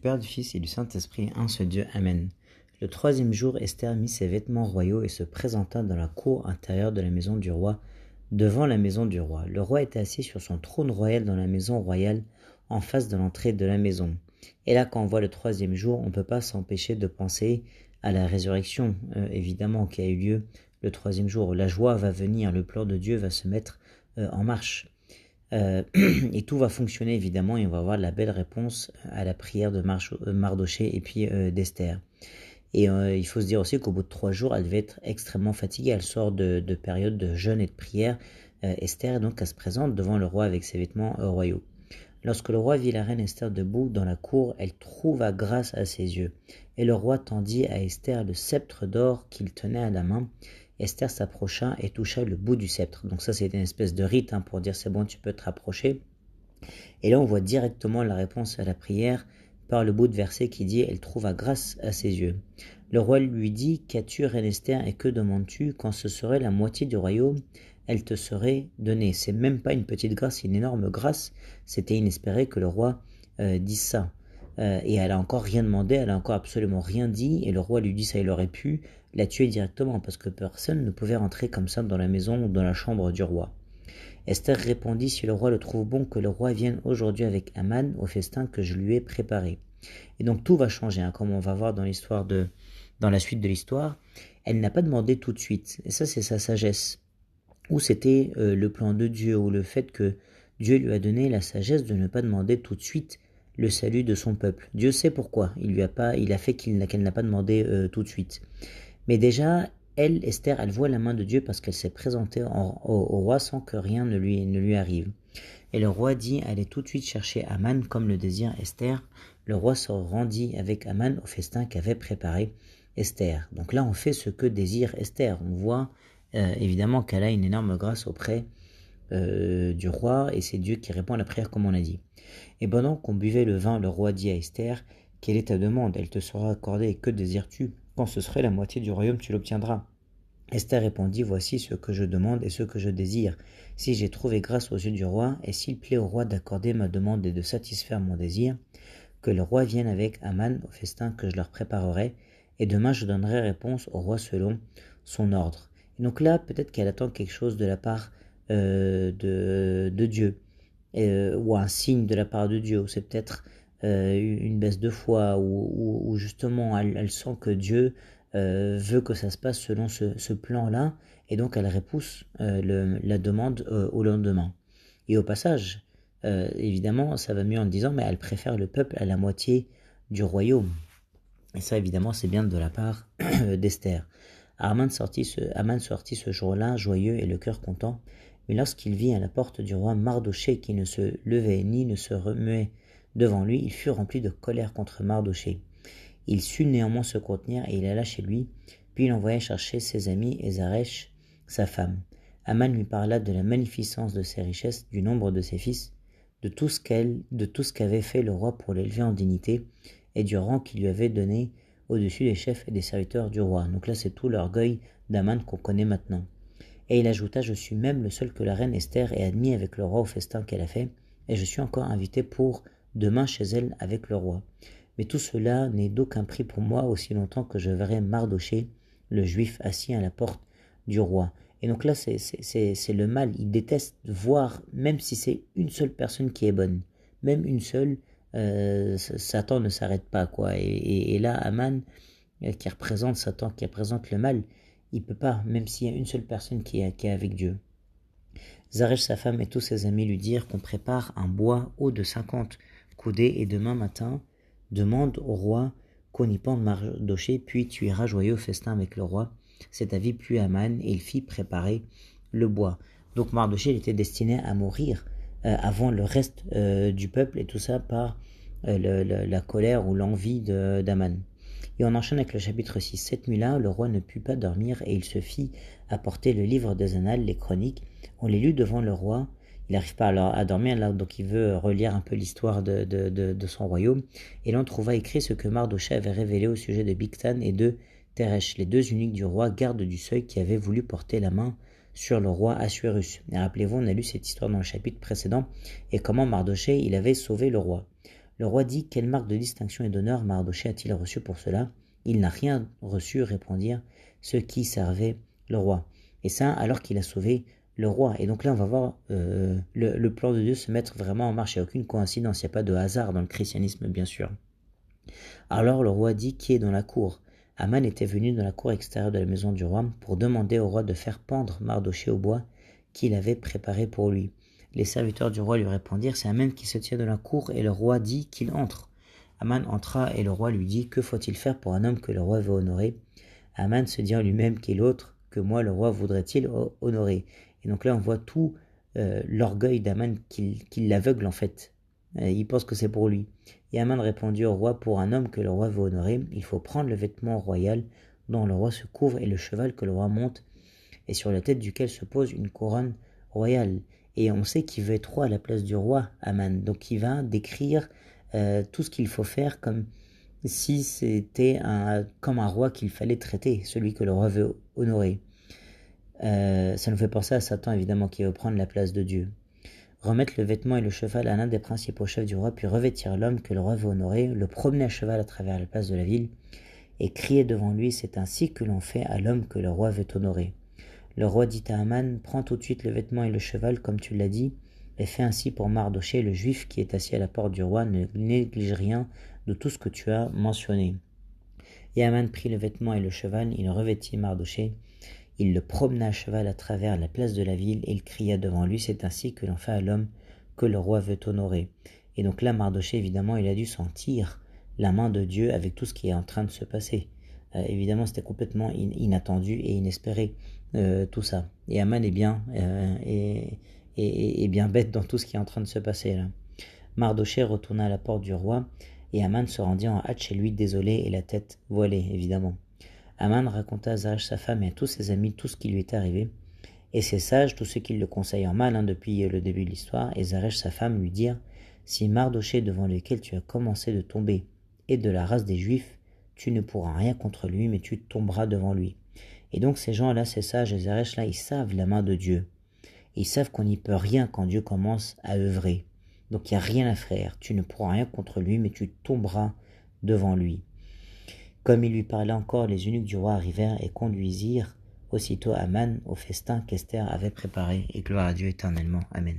Père, du Fils et du Saint-Esprit, un seul Dieu. Amen. Le troisième jour, Esther mit ses vêtements royaux et se présenta dans la cour intérieure de la maison du roi, devant la maison du roi. Le roi était assis sur son trône royal dans la maison royale, en face de l'entrée de la maison. Et là, quand on voit le troisième jour, on ne peut pas s'empêcher de penser à la résurrection, évidemment, qui a eu lieu le troisième jour. La joie va venir, le plan de Dieu va se mettre en marche. Et tout va fonctionner évidemment et on va avoir la belle réponse à la prière de Mardoché et puis d'Esther. Et il faut se dire aussi qu'au bout de 3 jours, elle devait être extrêmement fatiguée. Elle sort de période de jeûne et de prière, Esther, et donc elle se présente devant le roi avec ses vêtements royaux. Lorsque le roi vit la reine Esther debout dans la cour, elle trouva grâce à ses yeux. Et le roi tendit à Esther le sceptre d'or qu'il tenait à la main. Esther s'approcha et toucha le bout du sceptre. Donc ça, c'était une espèce de rite pour dire c'est bon, tu peux te rapprocher. Et là, on voit directement la réponse à la prière par le bout de verset qui dit « Elle trouva grâce à ses yeux ». Le roi lui dit « Qu'as-tu, reine Esther, et que demandes-tu? Quand ce serait la moitié du royaume, elle te serait donnée. » C'est même pas une petite grâce, c'est une énorme grâce. C'était inespéré que le roi dise ça. Et elle a encore rien demandé, elle a encore absolument rien dit, et le roi lui dit ça, il aurait pu la tuer directement, parce que personne ne pouvait rentrer comme ça dans la maison ou dans la chambre du roi. Esther répondit, si le roi le trouve bon, que le roi vienne aujourd'hui avec Aman au festin que je lui ai préparé. Et donc tout va changer, comme on va voir dans la suite de l'histoire. Elle n'a pas demandé tout de suite, et ça c'est sa sagesse. Ou c'était le plan de Dieu, ou le fait que Dieu lui a donné la sagesse de ne pas demander tout de suite le salut de son peuple. Dieu sait pourquoi, il a fait qu'elle n'a pas demandé tout de suite. Mais déjà, elle, Esther, elle voit la main de Dieu parce qu'elle s'est présentée au roi sans que rien ne lui arrive. Et le roi dit, allez tout de suite chercher Aman comme le désire Esther. Le roi se rendit avec Aman au festin qu'avait préparé Esther. Donc là, on fait ce que désire Esther. On voit évidemment qu'elle a une énorme grâce auprès du roi, et c'est Dieu qui répond à la prière comme on l'a dit. Et pendant qu'on buvait le vin, le roi dit à Esther, quelle est ta demande? Elle te sera accordée, et que désires-tu? Quand ce serait la moitié du royaume, tu l'obtiendras. Esther répondit, voici ce que je demande et ce que je désire. Si j'ai trouvé grâce aux yeux du roi, et s'il plaît au roi d'accorder ma demande et de satisfaire mon désir, que le roi vienne avec Aman au festin que je leur préparerai, et demain je donnerai réponse au roi selon son ordre. Et donc là, peut-être qu'elle attend quelque chose de la part de Dieu, ou un signe de la part de Dieu, ou c'est peut-être une baisse de foi, ou justement elle sent que Dieu veut que ça se passe selon ce plan-là, et donc elle repousse la demande au lendemain. Et au passage, évidemment, ça va mieux en disant, mais elle préfère le peuple à la moitié du royaume. Et ça, évidemment, c'est bien de la part d'Esther. Aman sortit ce jour-là, joyeux et le cœur content, mais lorsqu'il vit à la porte du roi Mardoché qui ne se levait ni ne se remuait devant lui, il fut rempli de colère contre Mardoché. Il sut néanmoins se contenir et il alla chez lui, puis il envoya chercher ses amis et Zeresh, sa femme. Aman lui parla de la magnificence de ses richesses, du nombre de ses fils, de tout ce qu'avait fait le roi pour l'élever en dignité, et du rang qu'il lui avait donné au-dessus des chefs et des serviteurs du roi. Donc là, c'est tout l'orgueil d'Aman qu'on connaît maintenant. Et il ajouta, je suis même le seul que la reine Esther ait admis avec le roi au festin qu'elle a fait, et je suis encore invité pour demain chez elle avec le roi. Mais tout cela n'est d'aucun prix pour moi aussi longtemps que je verrai Mardoché, le juif, assis à la porte du roi. Et donc là, c'est le mal. Il déteste voir, même si c'est une seule personne qui est bonne, même une seule, Satan ne s'arrête pas, quoi. Et là, Aman, qui représente Satan, qui représente le mal, il peut pas, même s'il y a une seule personne qui est avec Dieu. Zeresh, sa femme, et tous ses amis lui dirent qu'on prépare un bois haut de 50 coudées, et demain matin, demande au roi qu'on y pende Mardoché, puis tu iras joyeux au festin avec le roi. Cet avis plut à Aman, et il fit préparer le bois. Donc Mardoché, il était destiné à mourir avant le reste du peuple, et tout ça par la colère ou l'envie d'Aman. Et on enchaîne avec le chapitre 6. Cette nuit-là, le roi ne put pas dormir et il se fit apporter le livre des annales, les chroniques. On les lut devant le roi. Il n'arrive pas à dormir là, donc il veut relire un peu l'histoire de son royaume. Et l'on trouva écrit ce que Mardoché avait révélé au sujet de Bigtan et de Teresh, les 2 eunuques du roi, gardes du seuil, qui avaient voulu porter la main sur le roi Assuérus. Et rappelez-vous, on a lu cette histoire dans le chapitre précédent, et comment Mardoché, il avait sauvé le roi. Le roi dit: quelle marque de distinction et d'honneur Mardochée a-t-il reçu pour cela? Il n'a rien reçu, répondirent ceux qui servaient le roi. Et ça, alors qu'il a sauvé le roi. Et donc là, on va voir le plan de Dieu se mettre vraiment en marche. Il n'y a aucune coïncidence, il n'y a pas de hasard dans le christianisme, bien sûr. Alors le roi dit: qui est dans la cour? Aman était venu dans la cour extérieure de la maison du roi pour demander au roi de faire pendre Mardochée au bois qu'il avait préparé pour lui. Les serviteurs du roi lui répondirent: c'est Aman qui se tient dans la cour, et le roi dit qu'il entre. Aman entra, et le roi lui dit: que faut-il faire pour un homme que le roi veut honorer? Aman se dit en lui-même: quel autre que moi le roi voudrait-il honorer? Et donc là on voit tout l'orgueil d'Aman qui l'aveugle en fait. Il pense que c'est pour lui. Et Aman répondit au roi: pour un homme que le roi veut honorer, il faut prendre le vêtement royal dont le roi se couvre et le cheval que le roi monte, et sur la tête duquel se pose une couronne royale. Et on sait qu'il veut être roi à la place du roi, Aman. Donc il va décrire tout ce qu'il faut faire comme si c'était comme un roi qu'il fallait traiter, celui que le roi veut honorer. Ça nous fait penser à Satan, évidemment, qui veut prendre la place de Dieu. Remettre le vêtement et le cheval à l'un des principaux chefs du roi, puis revêtir l'homme que le roi veut honorer, le promener à cheval à travers la place de la ville, et crier devant lui: c'est ainsi que l'on fait à l'homme que le roi veut honorer. Le roi dit à Aman: prends tout de suite le vêtement et le cheval, comme tu l'as dit, et fais ainsi pour Mardochée, le juif qui est assis à la porte du roi, ne néglige rien de tout ce que tu as mentionné. Et Aman prit le vêtement et le cheval, il revêtit Mardochée, il le promena à cheval à travers la place de la ville, et il cria devant lui: c'est ainsi que l'on fait à l'homme que le roi veut honorer. Et donc là, Mardochée, évidemment, il a dû sentir la main de Dieu avec tout ce qui est en train de se passer. Évidemment, c'était complètement inattendu et inespéré, tout ça. Et Aman est bien, bien bête dans tout ce qui est en train de se passer là. Mardochée retourna à la porte du roi, et Aman se rendit en hâte chez lui, désolé et la tête voilée, évidemment. Aman raconta à Zeresh sa femme et à tous ses amis tout ce qui lui était arrivé. Et ses sages, tous ceux qui le conseillent en mal depuis le début de l'histoire, et Zeresh sa femme lui dirent: si Mardochée devant lequel tu as commencé de tomber est de la race des Juifs, tu ne pourras rien contre lui, mais tu tomberas devant lui. Et donc ces gens-là, ces sages et Zeresh là, ils savent la main de Dieu. Ils savent qu'on n'y peut rien quand Dieu commence à œuvrer. Donc il n'y a rien à faire. Tu ne pourras rien contre lui, mais tu tomberas devant lui. Comme il lui parlait encore, les eunuques du roi arrivèrent et conduisirent aussitôt Aman au festin qu'Esther avait préparé. Et gloire à Dieu éternellement. Amen.